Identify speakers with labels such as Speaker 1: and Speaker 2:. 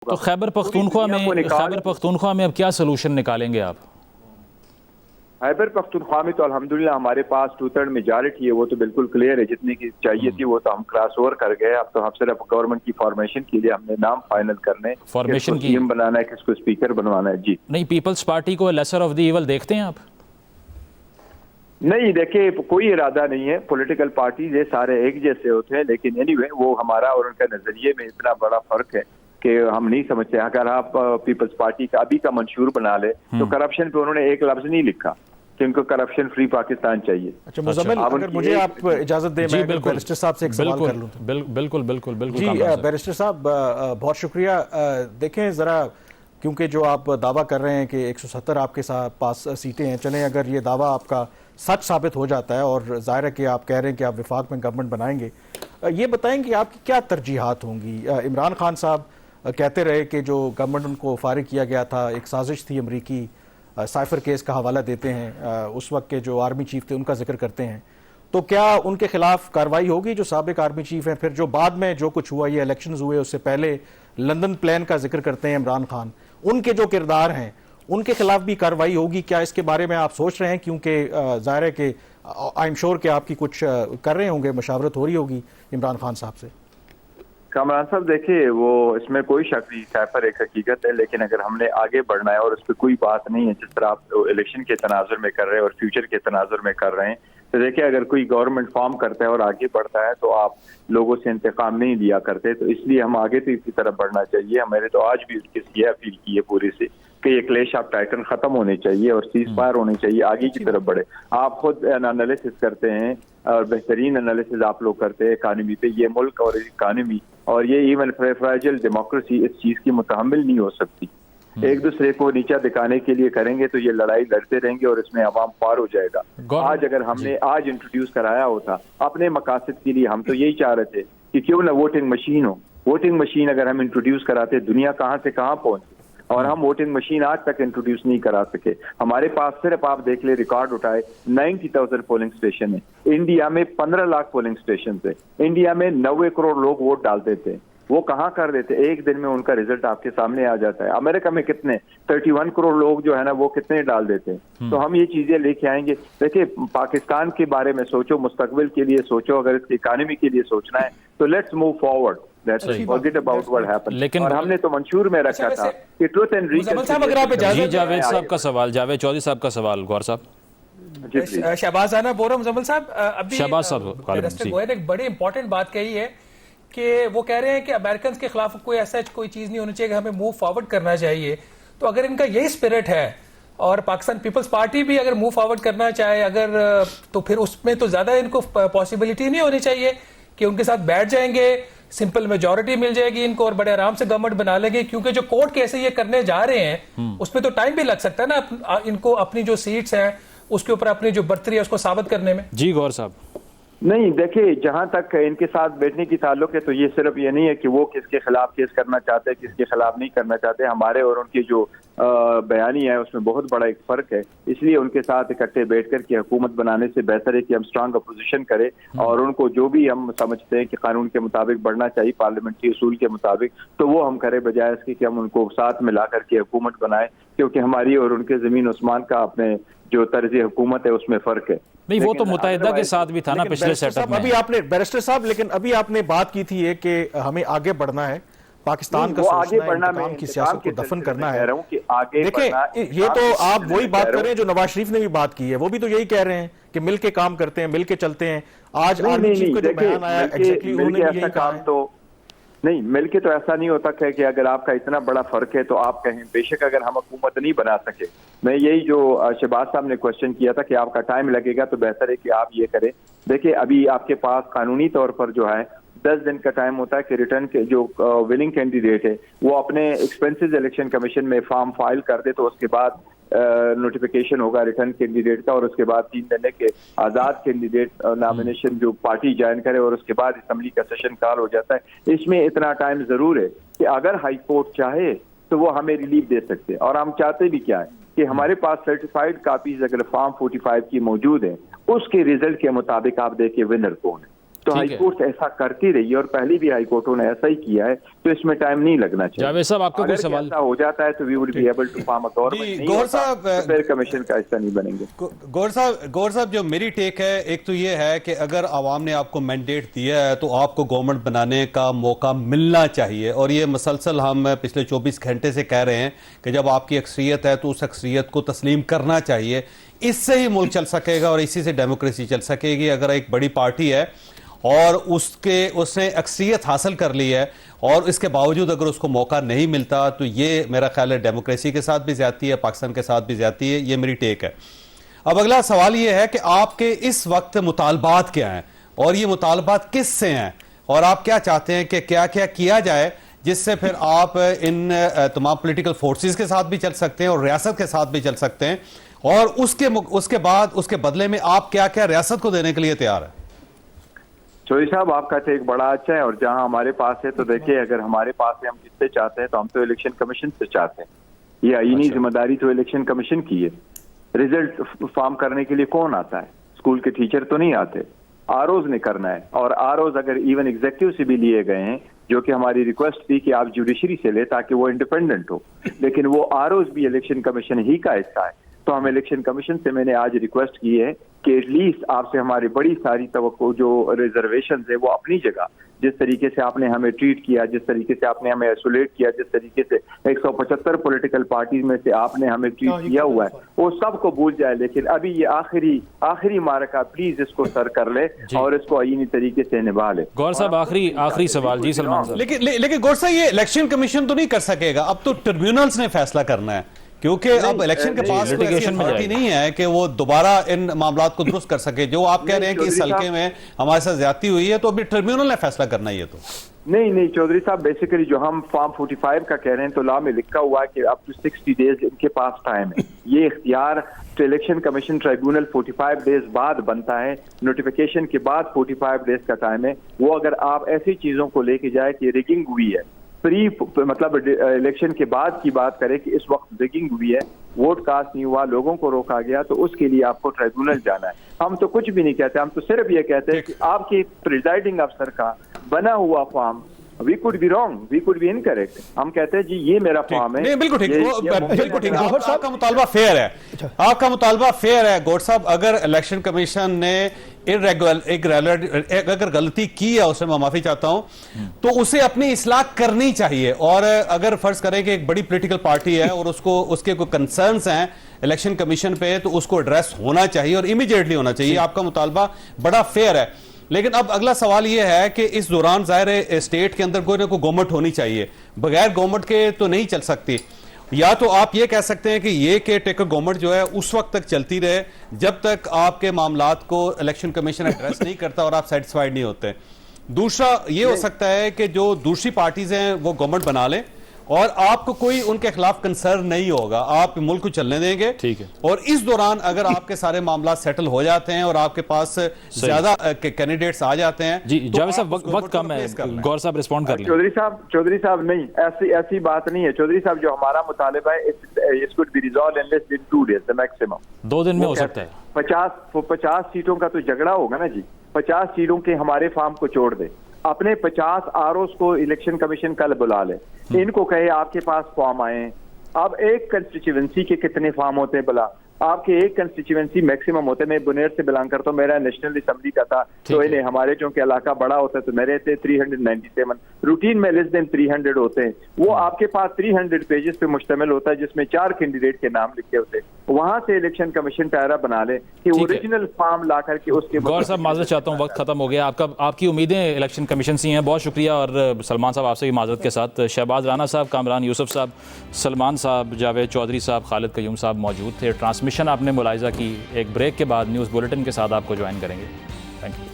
Speaker 1: तो खैबर पख्तूनख्वा में अब क्या सलूशन निकालेंगे आप?
Speaker 2: खैबर पख्तूनख्वा में तो अल्हम्दुलिल्लाह हमारे पास 2/3 मेजॉरिटी है, वो तो बिल्कुल क्लियर है। जितनी की चाहिए थी वो तो हम क्रॉस ओवर कर गए। अब तो हम सिर्फ गवर्नमेंट की फॉर्मेशन के लिए हमने नाम फाइनल करने,
Speaker 1: फॉर्मेशन की
Speaker 2: सीएम बनाना है, किसको स्पीकर बनवाना है। जी
Speaker 1: नहीं, पीपल्स पार्टी को लेसर ऑफ द इवल देखते हैं आप?
Speaker 2: नहीं, देखिए कोई इरादा नहीं है। पॉलिटिकल पार्टीज ये सारे एक जैसे होते हैं, लेकिन एनीवे वो हमारा और उनका नजरिए में इतना बड़ा फर्क है कि हम नहीं समझते। अगर आप पीपल्स पार्टी का अभी का मंशूर बना ले तो करप्शन पे उन्होंने एक लफ्ज नहीं लिखा कि उनको करप्शन फ्री पाकिस्तान चाहिए।
Speaker 3: अच्छा मुज़म्मिल, अगर मुझे आप इजाजत दें, मैं बैरिस्टर साहब से एक सवाल कर लूं।
Speaker 1: बिल्कुल बिल्कुल बिल्कुल
Speaker 3: जी बैरिस्टर साहब, बहुत शुक्रिया। देखें ज़रा, क्योंकि जो आप दावा कर रहे हैं कि 170 आपके पास सीटें हैं, चलें अगर ये दावा आपका सच साबित हो जाता है और ज़ाहिर है कि आप कह रहे हैं कि आप विफाक में गवर्नमेंट बनाएंगे, ये बताएं कि आपकी क्या तरजीहात होंगी? इमरान खान साहब कहते रहे कि जो गवर्नमेंट उनको फारिग किया गया था एक साजिश थी अमरीकी, साइफर केस का हवाला देते हैं, उस वक्त के जो आर्मी चीफ थे उनका जिक्र करते हैं। तो क्या उनके खिलाफ कार्रवाई होगी जो साबिक आर्मी चीफ हैं? फिर जो बाद में जो कुछ हुआ, ये इलेक्शंस हुए, उससे पहले लंदन प्लान का जिक्र करते हैं इमरान खान, उनके जो किरदार हैं उनके खिलाफ भी कार्रवाई होगी क्या? इसके बारे में आप सोच रहे हैं? क्योंकि जाहिर है कि आई एम श्योर कि आपकी कुछ कर रहे होंगे, मशावरत हो रही होगी इमरान खान साहब से।
Speaker 2: कामरान साहब देखिए, वो इसमें कोई शक नहीं, साइफर एक हकीकत है, लेकिन अगर हमने आगे बढ़ना है और उस पर कोई बात नहीं है जिस तरह आप इलेक्शन के तनाजुर में कर रहे हैं और फ्यूचर के तनाजुर में कर रहे हैं, तो देखिए अगर कोई गवर्नमेंट फॉर्म करता है और आगे बढ़ता है तो आप लोगों से इंतकाम नहीं लिया करते। तो इसलिए हम आगे तो इसी तरफ बढ़ना चाहिए। हमारे तो आज भी उसकी अपील की है पूरी से कि ये क्लेश ऑफ टाइटन खत्म होने चाहिए और सीज फायर होने चाहिए, आगे की तरफ बढ़े। आप खुद एनालिसिस करते हैं और बेहतरीन एनालिसिस आप लोग करते हैं इकानमी पे। ये मुल्क और इकानमी और ये इवन फ्रेजाइल डेमोक्रेसी इस चीज की मुतहम्मिल नहीं हो सकती। एक दूसरे को नीचा दिखाने के लिए करेंगे तो ये लड़ाई लड़ते रहेंगे और इसमें अवाम पार हो जाएगा। आज अगर हमने आज इंट्रोड्यूस कराया होता अपने मकासद के लिए, हम तो यही चाह रहे थे कि क्यों ना वोटिंग मशीन हो। वोटिंग मशीन अगर हम इंट्रोड्यूस कराते, दुनिया कहाँ से कहाँ पहुंचे, और हम वोटिंग मशीन आज तक इंट्रोड्यूस नहीं करा सके। हमारे पास सिर्फ आप देख ले, रिकॉर्ड उठाए 90,000 पोलिंग स्टेशन है। इंडिया में 15 लाख पोलिंग स्टेशन थे। इंडिया में 90 करोड़ लोग वोट डालते थे। वो कहाँ कर देते, एक दिन में उनका रिजल्ट आपके सामने आ जाता है। अमेरिका में कितने 31 करोड़ लोग जो है ना वो कितने डाल देते हैं। तो हम ये चीजें लेके आएंगे। देखिए पाकिस्तान के बारे में सोचो, मुस्तकबिल के लिए सोचो, अगर इसकी इकानमी के लिए सोचना है तो let's move forward. Forget about what happened।
Speaker 1: लेकिन
Speaker 2: और हमने तो मंशूर में रखा था कि ट्रुथ एंड
Speaker 1: जी जावेद साहब का सवाल, जावेद चौधरी साहब का सवाल, गौर साहब।
Speaker 4: शहबाज आना बोल रहा हूं मुज़म्मिल साहब, अभी
Speaker 1: शहबाज साहब
Speaker 4: गोयल एक बड़ी इंपॉर्टेंट बात कही है कि वो कह रहे हैं कि अमेरिकन के खिलाफ कोई ऐसा कोई चीज नहीं होनी चाहिए, हमें मूव फॉरवर्ड करना चाहिए। तो अगर इनका यही स्पिरिट है और पाकिस्तान पीपल्स पार्टी भी अगर मूव फॉरवर्ड करना चाहे अगर, तो फिर उसमें तो ज्यादा इनको पॉसिबिलिटी नहीं होनी चाहिए कि उनके साथ बैठ जाएंगे, सिंपल मेजॉरिटी मिल जाएगी इनको और बड़े आराम से गवर्नमेंट बना लेंगे। क्योंकि जो कोर्ट केस ये करने जा रहे हैं उसमें तो टाइम भी लग सकता है ना इनको अपनी जो सीट्स हैं उसके ऊपर अपनी जो बर्तरी है उसको साबित करने में।
Speaker 1: जी गौर साहब।
Speaker 2: नहीं, देखिए जहां तक इनके साथ बैठने की ताल्लुक है तो ये सिर्फ ये नहीं है कि वो किसके खिलाफ केस करना चाहते हैं, किसके खिलाफ नहीं करना चाहते। हमारे और उनकी जो बयानी है उसमें बहुत बड़ा एक फर्क है। इसलिए उनके साथ इकट्ठे बैठकर के हुकूमत बनाने से बेहतर है कि हम स्ट्रांग अपोजिशन करें और उनको जो भी हम समझते हैं कि कानून के मुताबिक बढ़ना चाहिए, पार्लियामेंट्री उसूल के मुताबिक, तो वो हम करें, बजाय इसके कि हम उनको साथ मिला करके हुकूमत बनाए। क्योंकि हमारी और उनके जमीन उस्मान का अपने जो तर्ज हुकूमत है उसमें फर्क है।
Speaker 1: नहीं, वो तो मुत्तहिदा के साथ भी था ना पिछले सेटअप में।
Speaker 3: अभी आपने बैरिस्टर साहब, लेकिन अभी आपने बात की थी कि हमें आगे बढ़ना है, पाकिस्तान का
Speaker 2: आगे बढ़ना
Speaker 3: में की सियासत को दफन करना है।
Speaker 2: देखिए
Speaker 3: ये तो आप वही बात कर रहे हैं जो नवाज शरीफ ने भी बात की है, वो भी तो यही कह रहे हैं कि मिलके काम करते हैं, मिलके चलते हैं। आज आर्मी चीफ का जो बयान आया, एग्जैक्टली उन्होंने भी यही कहा है।
Speaker 2: नहीं, मिलके तो ऐसा नहीं होता है कि अगर आपका इतना बड़ा फर्क है तो आप कहें बेशक अगर हम हुकूमत नहीं बना सके। मैं यही जो शहबाज साहब ने क्वेश्चन किया था कि आपका टाइम लगेगा तो बेहतर है कि आप ये करें। देखिए अभी आपके पास कानूनी तौर पर जो है 10 दिन का टाइम होता है कि रिटर्न के जो विनिंग कैंडिडेट है वो अपने एक्सपेंसेस इलेक्शन कमीशन में फॉर्म फाइल कर दे, तो उसके बाद नोटिफिकेशन होगा रिटर्न कैंडिडेट का और उसके बाद 3 महीने के आजाद कैंडिडेट नॉमिनेशन जो पार्टी ज्वाइन करे और उसके बाद असेंबली का सेशन कॉल हो जाता है। इसमें इतना टाइम जरूर है कि अगर हाई कोर्ट चाहे तो वो हमें रिलीफ दे सकते हैं। और हम चाहते भी क्या है कि हमारे पास सर्टिफाइड कापीज अगर फॉर्म 45 की मौजूद है उसके रिजल्ट के मुताबिक आप देखिए विनर कौन है। तो हाई कोर्ट ऐसा करती रही है और पहले भी हाई कोर्टों ने ऐसा ही किया है, तो इसमें टाइम नहीं लगना चाहिए।
Speaker 1: जावेद साहब, आपका कोई सवाल?
Speaker 2: ऐसा हो जाता है तो we would be able to form a government.
Speaker 5: Gaur साहब,
Speaker 2: फिर कमीशन का हिस्सा नहीं बनेंगे।
Speaker 5: गौर साहब, जो मेरी टेक है, एक तो ये है कि अगर आवाम ने आपको मैंडेट दिया है तो आपको गवर्नमेंट बनाने का मौका मिलना चाहिए, और ये मसलसल हम पिछले 24 घंटे से कह रहे हैं कि जब आपकी अक्सरियत है तो उस अक्सरियत को तस्लीम करना चाहिए। इससे ही मुल्क चल सकेगा और इसी से डेमोक्रेसी चल सकेगी। अगर एक बड़ी पार्टी है और उसने अक्सरियत हासिल कर ली है और इसके बावजूद अगर उसको मौका नहीं मिलता, तो ये मेरा ख्याल है डेमोक्रेसी के साथ भी ज्यादती है, पाकिस्तान के साथ भी ज्यादती है। ये मेरी टेक है। अब अगला सवाल ये है कि आपके इस वक्त मुतालबात क्या हैं और ये मुतालबात किस से हैं, और आप क्या चाहते हैं कि क्या क्या किया जाए जिससे फिर आप इन तमाम पॉलिटिकल फोर्सेस के साथ भी चल सकते हैं और रियासत के साथ भी चल सकते हैं, और उसके बाद उसके बदले में आप क्या क्या रियासत को देने के लिए तैयार है?
Speaker 2: चौधरी साहब, आपका टेक बड़ा अच्छा है, और जहां हमारे पास है तो देखिए, अगर हमारे पास है हम किससे चाहते हैं, तो हम तो इलेक्शन कमीशन से चाहते हैं। ये आईनी जिम्मेदारी तो इलेक्शन कमीशन की है। रिजल्ट फॉर्म करने के लिए कौन आता है? स्कूल के टीचर तो नहीं आते, आरओज ने करना है। और आरओज अगर इवन एग्जीक्यूटिव से भी लिए गए हैं, जो कि हमारी रिक्वेस्ट थी कि आप जुडिशरी से ले ताकि वो इंडिपेंडेंट हो, लेकिन वो आरओज भी इलेक्शन कमीशन ही का हिस्सा है। तो हम इलेक्शन कमीशन से मैंने आज रिक्वेस्ट की है कि एटलीस्ट आपसे हमारी बड़ी सारी तवक्को जो रिजर्वेशन है वो अपनी जगह, जिस तरीके से आपने हमें ट्रीट किया, जिस तरीके से आपने हमें आइसोलेट किया, जिस तरीके से 175 पॉलिटिकल पार्टीज में से आपने हमें ट्रीट किया हुआ है, वो सबको भूल जाए। लेकिन अभी ये आखिरी मारका, प्लीज इसको सर कर ले और इसको आईनी तरीके से निभा ले।
Speaker 1: गौर साहब, आखिरी सवाल। जी सलमान साहब।
Speaker 5: लेकिन गौर साहब, ये इलेक्शन कमीशन तो नहीं कर सकेगा, अब तो ट्रिब्यूनल्स ने फैसला करना है, क्योंकि अब इलेक्शन के पास कोई ऐसी अथॉरिटी नहीं है कि वो दोबारा इन मामलात को दुरुस्त कर सके। जो आप कह रहे हैं कि इस हल्के में हमारे साथ ज्यादती हुई है, तो अभी ट्रिब्यूनल ने फैसला करना है। ये तो
Speaker 2: नहीं चौधरी साहब, बेसिकली जो हम फॉर्म 45 का कह रहे हैं, तो लॉ में लिखा हुआ है कि अप टू 60 डेज इनके पास टाइम है। ये इख्तियार तो इलेक्शन कमीशन ट्राइब्यूनल 45 डेज बाद बनता है, नोटिफिकेशन के बाद 45 डेज का टाइम है। वो अगर आप ऐसी चीजों को लेके जाए कि रिगिंग हुई है, मतलब इलेक्शन के बाद की बात करें कि इस वक्त रिगिंग हुई है, वोट कास्ट नहीं हुआ, लोगों को रोका गया, तो उसके लिए आपको ट्राइब्यूनल जाना है। हम तो कुछ भी नहीं कहते, हम तो सिर्फ ये कहते हैं कि आपके प्रिजाइडिंग अफसर का बना हुआ form, we could be wrong, we could be incorrect, हम कहते हैं जी ये मेरा फॉर्म है।
Speaker 5: बिल्कुल ठीक, बिल्कुल ठीक। आपका मुतालबा फेयर है, आपका मुतालबा फेयर है गौर साहब। अगर इलेक्शन कमीशन ने अगर गलती की है, उससे मैं माफी चाहता हूं, तो उसे अपनी इस्लाह करनी चाहिए। और अगर फर्ज करें कि एक बड़ी पॉलिटिकल पार्टी है और उसके कोई कंसर्न्स हैं इलेक्शन कमीशन पे, तो उसको एड्रेस होना चाहिए और इमीडिएटली होना चाहिए। आपका मुतालबा बड़ा फेयर है। लेकिन अब अगला सवाल यह है कि इस दौरान जाहिर है स्टेट के अंदर कोई ना कोई गवर्नमेंट होनी चाहिए, बगैर गवर्नमेंट के तो नहीं चल सकती। या तो आप ये कह सकते हैं कि ये केयर टेकर गवर्नमेंट जो है उस वक्त तक चलती रहे जब तक आपके मामलात को इलेक्शन कमीशन एड्रेस नहीं करता और आप सेटिस्फाइड नहीं होते। दूसरा ये हो सकता है कि जो दूसरी पार्टीज हैं वो गवर्नमेंट बना लें और आपको कोई उनके खिलाफ कंसर्न नहीं होगा, आप मुल्क को चलने देंगे।
Speaker 1: ठीक है।
Speaker 5: और इस दौरान अगर आपके सारे मामला सेटल हो जाते हैं और आपके पास ज्यादा कैंडिडेट्स आ जाते हैं,
Speaker 1: जी जावेद साहब, वक्त कम है, गौर साहब रिस्पॉन्ड कर लें।
Speaker 2: चौधरी साहब नहीं, ऐसी बात नहीं है चौधरी साहब। जो हमारा मुतालिबा है, it could be resolved in less than 2 days maximum.
Speaker 1: 2 दिन में हो सकता है।
Speaker 2: 50 सीटों का तो झगड़ा होगा ना जी। 50 सीटों के हमारे फार्म को छोड़ दे, अपने 50 आरओस को इलेक्शन कमीशन कल बुला ले, इनको कहे आपके पास फॉर्म आए। अब एक कंस्टिट्यूएंसी के कितने फॉर्म होते हैं भला? आपके एक कंस्टिट्यूएंसी मैक्सिमम होते हैं। मैं बुनेर से बिलोंग करता हूँ, मेरा नेशनल असेंबली का था, तो इन्हें हमारे चूंकि इलाका बड़ा होता है तो मेरे थे 397, रूटीन में लेस देन 300 होते हैं। वो आपके पास 300 पेजेस पे मुश्तमिल होता है जिसमें 4 कैंडिडेट के नाम लिखे होते हैं। वहां से इलेक्शन कमीशन टायरा बना ले कि ओरिजिनल फॉर्म ला करके उसके।
Speaker 1: गौर साहब माजरत चाहता हूँ, वक्त खत्म हो गया। आपकी उम्मीदें इलेक्शन कमीशन से हैं, बहुत शुक्रिया। और सलमान साहब आपसे भी माजरत के साथ शहबाज राना साहब, कामरान यूसुफ साहब, सलमान साहब, जावेद चौधरी साहब, खालिद कयूम साहब मौजूद थे। ट्रांसमिशन आपने मुलाहिजा की। एक ब्रेक के बाद न्यूज़ बुलेटिन के साथ आपको ज्वाइन करेंगे। Thank you.